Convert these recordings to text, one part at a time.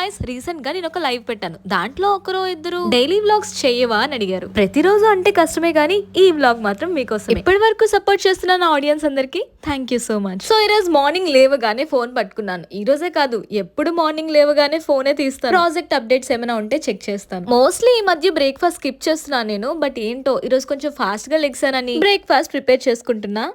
Guys, recent గా నేను ఒక లైవ్ పెట్టాను. దాంట్లో ఒకరు ఇద్దరు డైలీ వ్లాగ్స్ చేయవా అని అడిగారు. ప్రతిరోజు అంటే కష్టమే గానీ ఈ వ్లాగ్ మాత్రం మీకోసం. ఇప్పటి వరకు సపోర్ట్ చేస్తున్న నా ఆడియన్స్ అందరికి thank you so much. So ఈ రోజు మార్నింగ్ లేవగానే ఫోన్ పట్టుకున్నాను. ఈ రోజే కాదు, ఎప్పుడు మార్నింగ్ లేవగానే ఫోనే తీస్తాను. ప్రాజెక్ట్ అప్డేట్స్ ఏమైనా ఉంటే చెక్ చేస్తాను. మోస్ట్లీ ఈ మధ్య బ్రేక్ఫాస్ట్ స్కిప్ చేస్తున్నాను నేను. బట్ ఏంటో ఈ రోజు కొంచెం ఫాస్ట్ గా లెగ్సానని బ్రేక్ఫాస్ట్ ప్రిపేర్ చేసుకుంటున్నా.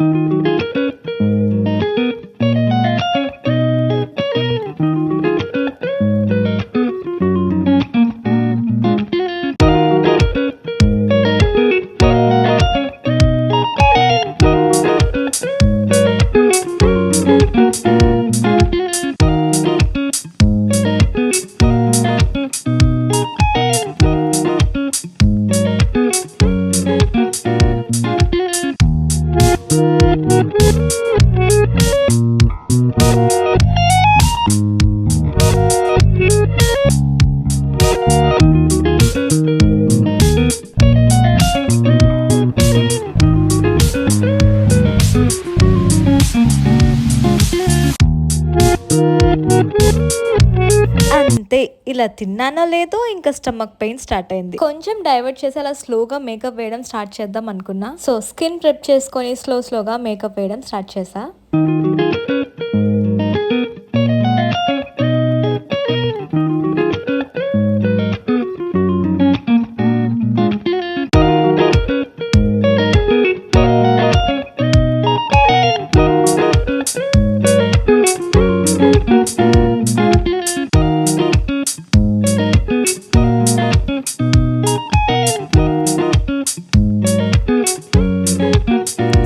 అంతే, ఇలా తిన్నానో లేదో ఇంకా స్టమక్ పెయిన్ స్టార్ట్ అయింది. కొంచెం డైవర్ట్ చేసి అలా స్లోగా మేకప్ వేయడం స్టార్ట్ చేద్దాం అనుకున్నా. సో స్కిన్ ప్రెప్ చేసుకొని స్లోగా మేకప్ వేయడం స్టార్ట్ చేసా.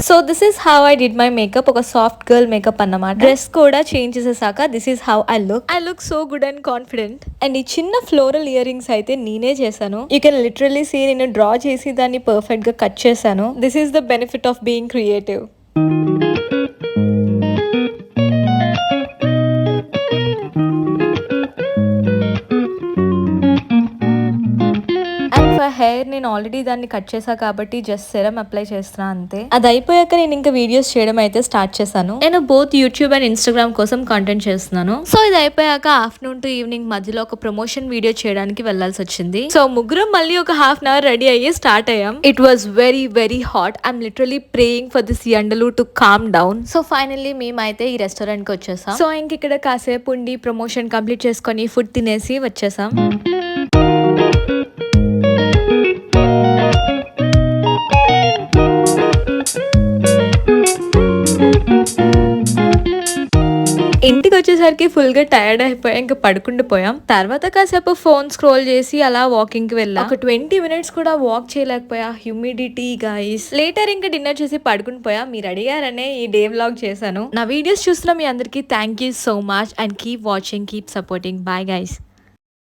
So this is how I did my makeup. ఒక సాఫ్ట్ గర్ల్ మేకప్ అన్నమాట. డ్రెస్ కూడా చేంజ్ చేసేసాక this is how I look so good and confident. And ఈ చిన్న ఫ్లోరల్ ఇయర్ రింగ్స్ అయితే నేనే చేశాను. యూ కెన్ లిటరల్లీ సీ నేను డ్రా చేసి దాన్ని పర్ఫెక్ట్ గా కట్ చేశాను. This is the benefit of being creative. Hair నేను ఆల్రెడీ దాన్ని కట్ చేసా కాబట్టి జస్ట్ సెరం అప్లై చేస్తున్నా అంతే. అది అయిపోయాక నేను ఇంకా వీడియోస్ చేయడం అయితే స్టార్ట్ చేశాను. నేను బోత్ యూట్యూబ్ అండ్ ఇన్స్టాగ్రామ్ కోసం కంటెంట్ చేస్తున్నాను. సో ఇది అయిపోయాక ఆఫ్టర్నూన్ టు ఈవినింగ్ మధ్యలో ఒక ప్రమోషన్ వీడియో చేయడానికి వెళ్లాల్సి వచ్చింది. సో ముగ్గురం మళ్ళీ ఒక హాఫ్ అన్ అవర్ రెడీ అయ్యి స్టార్ట్ అయ్యాం. It was very hot. I'm literally praying for this ఎండలు to come down. So finally మేమైతే ఈ రెస్టారెంట్ కి వచ్చేసాం. సో ఇంక ఇక్కడ కాసేపు ఉండి ప్రమోషన్ కంప్లీట్ చేసుకొని ఫుడ్ తినేసి వచ్చేసాం. ఇంటికి వచ్చేసరికి ఫుల్ గా టైర్డ్ అయిపోయా, ఇంకా పడుకుండిపోయాం. తర్వాత కాసేపు ఫోన్ స్క్రోల్ చేసి అలా వాకింగ్ కి వెళ్ళా. ఒక 20 minutes కూడా వాక్ చేయలేకపోయా, హ్యూమిడిటీ గైస్. లేటర్ ఇంకా డిన్నర్ చేసి పడుకుండిపోయా. మీరు అడిగారనే ఈ డే వ్లాగ్ చేశాను. నా వీడియోస్ చూస్తున్న మీ అందరికి thank you so much and keep watching, keep supporting. Bye guys.